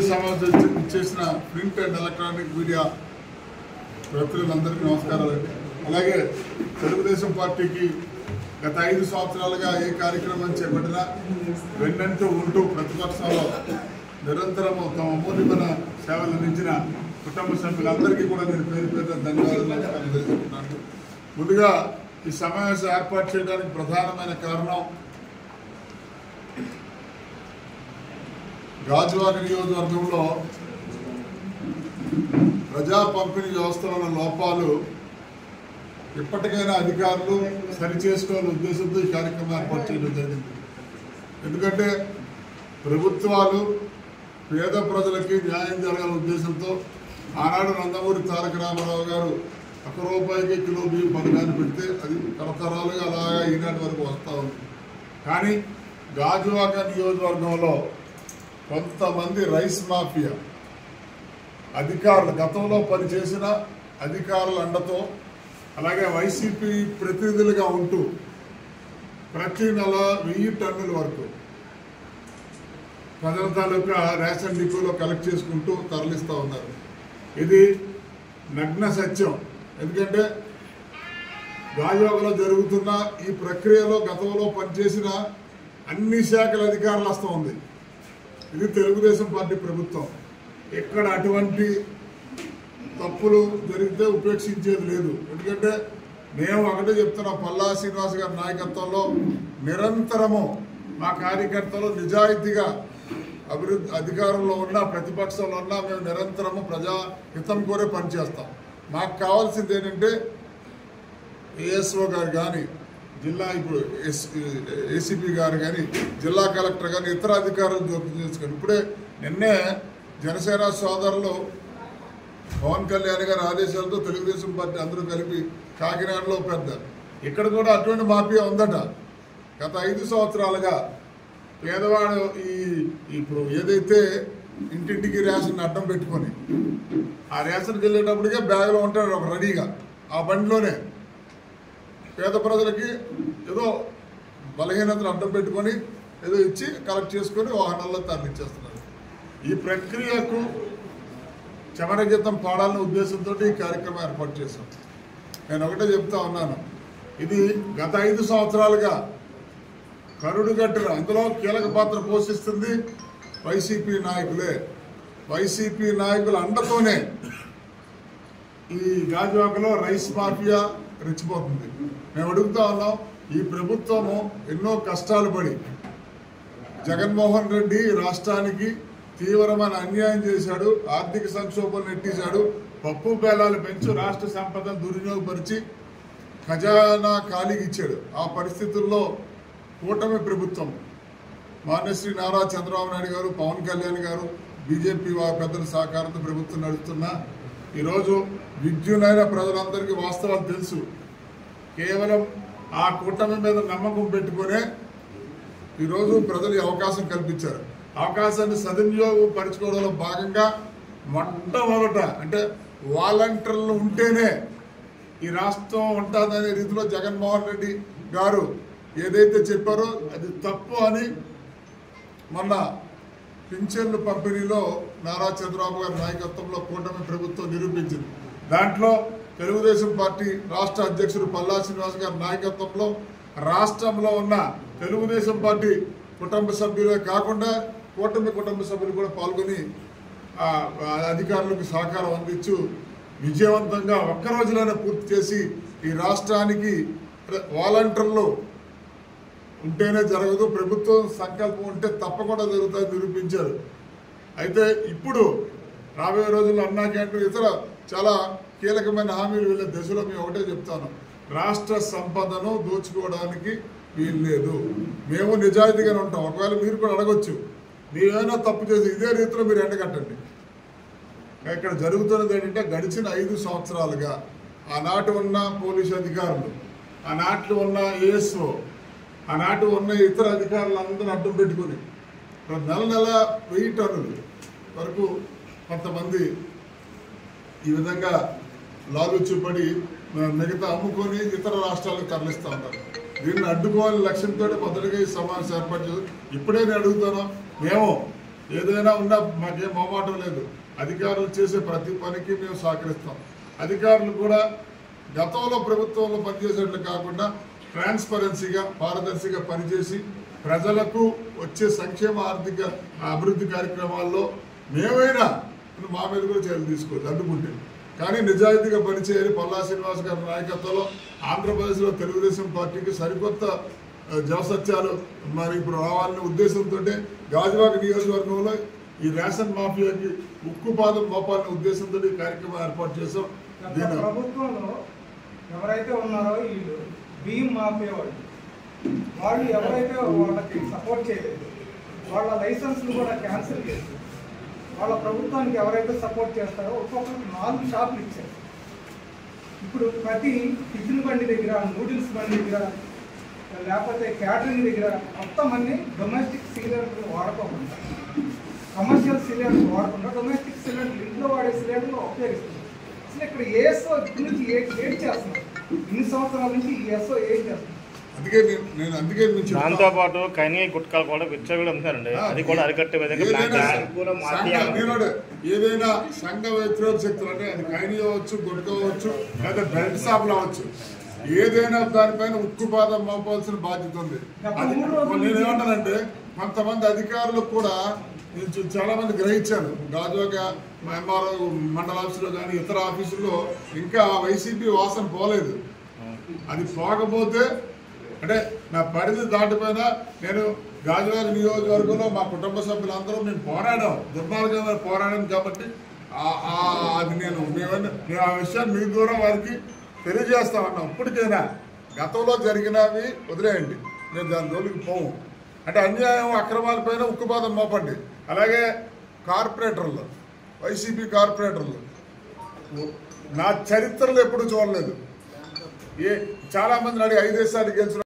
సమావేశం చేసిన print and electronic media ప్రతినిధులందరికీ నమస్కారాలండి. అలాగే తెలుగుదేశం పార్టీకి గత 5 సంవత్సరాలుగా ఏ కార్యక్రమం చేపట్టినా వెన్నంటూ ఉంటూ ప్రతిపక్షంలో నిరంతరము తమ అమూల్యమైన సేవలు అందించిన కుటుంబ సభ్యులందరికీ కూడా నేను పేరు పేరు ధన్యవాదాలు తెలుసుకుంటున్నాను. ముందుగా ఈ సమావేశం ఏర్పాటు చేయడానికి ప్రధానమైన కారణం గాజువాక నియోజకవర్గంలో ప్రజా పంపిణీ వ్యవస్థలో లోపాలు ఇప్పటికైనా అధికారులు సరిచేసుకోవాలని ఉద్దేశంతో ఈ కార్యక్రమం ఏర్పాటు చేయడం జరిగింది. ఎందుకంటే ప్రభుత్వాలు పేద ప్రజలకి న్యాయం జరగాలనే ఉద్దేశంతో ఆనాడు నందమూరి తారక రామారావు గారు 1 రూపాయికి కిలో బియ్యం పథకాన్ని పెడితే అది తరతరాలుగా అలాగా ఈనాటి వరకు వస్తూ ఉంది. కానీ గాజువాక నియోజకవర్గంలో కొంతమంది రైస్ మాఫియా అధికారులు గతంలో పనిచేసిన అధికారుల అండతో అలాగే వైసీపీ ప్రతినిధులుగా ఉంటూ ప్రతి నెల 1000 టన్నుల వరకు ప్రజల తాలూకా రేషన్ డిపోలో కలెక్ట్ చేసుకుంటూ తరలిస్తూ ఉన్నారు. ఇది నగ్న సత్యం. ఎందుకంటే గాజువాకలో జరుగుతున్న ఈ ప్రక్రియలో గతంలో పనిచేసిన అన్ని శాఖల అధికారులు వస్తూ ఉంది. ఇది తెలుగుదేశం పార్టీ ప్రభుత్వం. ఎక్కడ అటువంటి తప్పులు జరిగితే ఉపేక్షించేది లేదు. ఎందుకంటే మేము ఒకటే చెప్తున్నాం, పల్లా శ్రీనివాస్ గారి నాయకత్వంలో నిరంతరము మా కార్యకర్తలు నిజాయితీగా అభివృద్ధి అధికారంలో ఉన్నా ప్రతిపక్షంలో ఉన్నా మేము నిరంతరము ప్రజా హితం కోరే పనిచేస్తాం. మాకు కావాల్సింది ఏంటంటే ఏఎస్ఓ గారు కానీ జిల్లా ఇప్పుడు ఏసీపీ గారు కానీ జిల్లా కలెక్టర్ కానీ ఇతర అధికారులు జోక్యం చేసుకొని ఇప్పుడే నిన్నే జనసేన సోదరులు పవన్ కళ్యాణ్ గారి ఆదేశాలతో తెలుగుదేశం పార్టీ అందరూ కలిపి కాకినాడలో పెద్ద ఇక్కడ కూడా అటువంటి మాఫియా ఉందట. గత 5 సంవత్సరాలుగా పేదవాడు ఇప్పుడు ఏదైతే ఇంటింటికి రేషన్ అడ్డం పెట్టుకొని ఆ రేషన్కి వెళ్ళేటప్పటికే బ్యాగ్లో ఉంటాడు ఒక రెడీగా, ఆ బండిలోనే పేద ప్రజలకి ఏదో బలహీనతను అడ్డం పెట్టుకొని ఏదో ఇచ్చి కలెక్ట్ చేసుకొని వాహనాల్లో తరలించేస్తున్నారు. ఈ ప్రక్రియకు చమరగీతం పాడాలనే ఉద్దేశంతో ఈ కార్యక్రమం ఏర్పాటు చేశాం. నేను ఒకటే చెప్తా ఉన్నాను, ఇది గత 5 సంవత్సరాలుగా కరుడు గట్టిన అందులో కీలక పాత్ర పోషిస్తుంది వైసీపీ నాయకులే. వైసీపీ నాయకుల అండతోనే ఈ గాజువాకలో రైస్ మాఫియా రెచ్చిపోతుంది. మేము అడుగుతా ఉన్నాం, ఈ ప్రభుత్వము ఎన్నో కష్టాలు పడి జగన్మోహన్ రెడ్డి రాష్ట్రానికి తీవ్రమైన అన్యాయం చేశాడు, ఆర్థిక సంక్షోభం నెట్టేశాడు, పప్పు బేలాలు పెంచు రాష్ట్ర సంపదను దుర్వినియోగపరిచి ఖజానా ఖాళీకి ఇచ్చాడు. ఆ పరిస్థితుల్లో కూటమి ప్రభుత్వం మాన్యశ్రీ నారా చంద్రబాబు నాయుడు గారు, పవన్ కళ్యాణ్ గారు, బీజేపీ పెద్దల సహకారంతో ప్రభుత్వం నడుస్తున్నా ఈరోజు విద్యునైన ప్రజలందరికీ వాస్తవాలు తెలుసు. కేవలం ఆ కూటమి మీద నమ్మకం పెట్టుకునే ఈరోజు ప్రజలు అవకాశం కల్పించారు. అవకాశాన్ని సద్వినియోగం పరచుకోవడంలో భాగంగా మొట్టమొదట అంటే వాలంటీర్లు ఉంటేనే ఈ రాష్ట్రం ఉంటుందనే రీతిలో జగన్మోహన్ రెడ్డి గారు ఏదైతే చెప్పారో అది తప్పు అని మొన్న పింఛన్లు పంపిణీలో నారా చంద్రబాబు గారి నాయకత్వంలో కూటమి ప్రభుత్వం నిరూపించింది. దాంట్లో తెలుగుదేశం పార్టీ రాష్ట్ర అధ్యక్షుడు పల్లా శ్రీనివాస్ గారి నాయకత్వంలో రాష్ట్రంలో ఉన్న తెలుగుదేశం పార్టీ కుటుంబ సభ్యులే కాకుండా కూటమి కుటుంబ సభ్యులు కూడా పాల్గొని అధికారులకు సహకారం అందించు విజయవంతంగా ఒక్క రోజులోనే పూర్తి చేసి ఈ రాష్ట్రానికి వాలంటీర్లు ఉంటేనే జరగదు, ప్రభుత్వం సంకల్పం ఉంటే తప్పకుండా జరుగుతుంది నిరూపించారు. అయితే ఇప్పుడు రాబోయే రోజుల్లో అన్నా క్యాంటీన్ ఇతర చాలా కీలకమైన హామీలు వెళ్ళే దశలో మేము ఒకటే చెప్తాను, రాష్ట్ర సంపదను దోచుకోవడానికి వీలు లేదు. మేము నిజాయితీగానే ఉంటాం. ఒకవేళ మీరు కూడా అడగొచ్చు, మీరేమైనా తప్పు చేసి ఇదే రీతిలో మీరు ఎండగట్టండి. ఇక్కడ జరుగుతున్నది ఏంటంటే గడిచిన 5 సంవత్సరాలుగా ఆనాటి ఉన్న పోలీసు అధికారులు, ఆనాటి ఉన్న ఏఎస్ఓ, ఆనాటి ఉన్న ఇతర అధికారులందరూ అడ్డం పెట్టుకుని నెల 1000 టన్నులు వరకు కొంతమంది ఈ విధంగా లాలుచిపడి మిగతా అమ్ముకొని ఇతర రాష్ట్రాలకు తరలిస్తూ ఉన్నారు. దీన్ని అడ్డుకోవాలని లక్ష్యంతో మొదటిగా ఈ సమావేశం ఏర్పాటు చేసి ఇప్పుడే నేను అడుగుతాను, మేము ఏదైనా ఉన్నా మాకేం మొహమాటం లేదు. అధికారులు చేసే ప్రతి పనికి మేము సహకరిస్తాం. అధికారులు కూడా గతంలో ప్రభుత్వంలో పనిచేసేట్లు కాకుండా ట్రాన్స్పరెన్సీగా పారదర్శిగా పనిచేసి ప్రజలకు వచ్చే సంక్షేమ ఆర్థిక అభివృద్ధి కార్యక్రమాల్లో మేమైనా మా మీద కూడా చర్యలు తీసుకోవచ్చు అడ్డుకుంటే. కానీ నిజాయితీగా పనిచేయాలి. పల్లా శ్రీనివాస్ గారి నాయకత్వంలో ఆంధ్రప్రదేశ్లో తెలుగుదేశం పార్టీకి సరికొత్త జవసత్యాలు మరి ఇప్పుడు రావాలనే ఉద్దేశంతో గాజువాక నియోజకవర్గంలో ఈ రేషన్ మాఫియాకి ఉక్కుపాదం మోపాలనే ఉద్దేశంతో ఈ కార్యక్రమం ఏర్పాటు చేశాం. ప్రభుత్వంలో ఎవరైతే ఉన్నారో వీళ్ళు బియ్యం మాఫియా వాళ్ళు ఎవరైతే వాళ్ళకి సపోర్ట్ చేయలేదు వాళ్ళ లైసెన్స్లు కూడా క్యాన్సిల్ చేసి వాళ్ళ ప్రభుత్వానికి ఎవరైతే సపోర్ట్ చేస్తారో ఒక్కొక్కరికి 4 షాపులు ఇచ్చారు. ఇప్పుడు ప్రతి టిఫిన్ బండి దగ్గర, నూడిల్స్ బండి దగ్గర, లేకపోతే క్యాటరింగ్ దగ్గర మొత్తం అన్ని డొమెస్టిక్ సిలిండర్లు వాడుకోకుండా, కమర్షియల్ సిలిండర్లు వాడకుండా డొమెస్టిక్ సిలిండర్లు ఇంట్లో వాడే సిలిండర్లు ఉపయోగిస్తున్నారు. అసలు ఇక్కడ ఏఎస్ఓ ఇప్పటి నుంచి ఏం చేస్తున్నారు? ఇన్ని సంవత్సరాల నుంచి ఈ ఎస్ఓ ఏం చేస్తున్నారు? అందుకే దాంతో పాటు కైనీ గుట్కాలు కూడా విచ్చలు అమ్ముతారండి. అది కూడా అరికట్టే విధంగా ఏదైనా సంఘ వ్యతిరేక శక్తులు అంటే అది కైనీ అవ్వచ్చు, గుట్క అవ్వచ్చు, లేదా బెల్ట్ షాపులు అవ్వచ్చు, ఏదైనా దానిపైన ఉక్కుపాదం మోపాల్సిన బాధ్యత ఉంది. నేనేమంటానంటే కొంతమంది అధికారులకు కూడా చాలా మంది గ్రహించాను. గాజువాక ఎంఆర్ఓ మండల ఆఫీసులో కానీ ఇతర ఆఫీసుల్లో ఇంకా వైసీపీ వాసన పోలేదు. అది పోకపోతే అంటే నా పరిధి దాటిపోయినా నేను గాజువాక నియోజకవర్గంలో మా కుటుంబ సభ్యులందరూ మేము పోరాడాం, దుర్మార్గమైన పోరాడాం. కాబట్టి అది నేను ఆ విషయాన్ని మీ దూరం వారికి తెలియజేస్తా ఉన్నాం. ఇప్పటికైనా గతంలో జరిగినవి వదిలేయండి, నేను దాని జోలికి పోము. అంటే అన్యాయం అక్రమాలపైన ఉక్కుపాదం మోపండి. అలాగే కార్పొరేటర్లు, వైసీపీ కార్పొరేటర్లు నా చరిత్రలో ఎప్పుడు చూడలేదు. చాలా మందిని అడిగి 5 దేశాలు గెలిచిన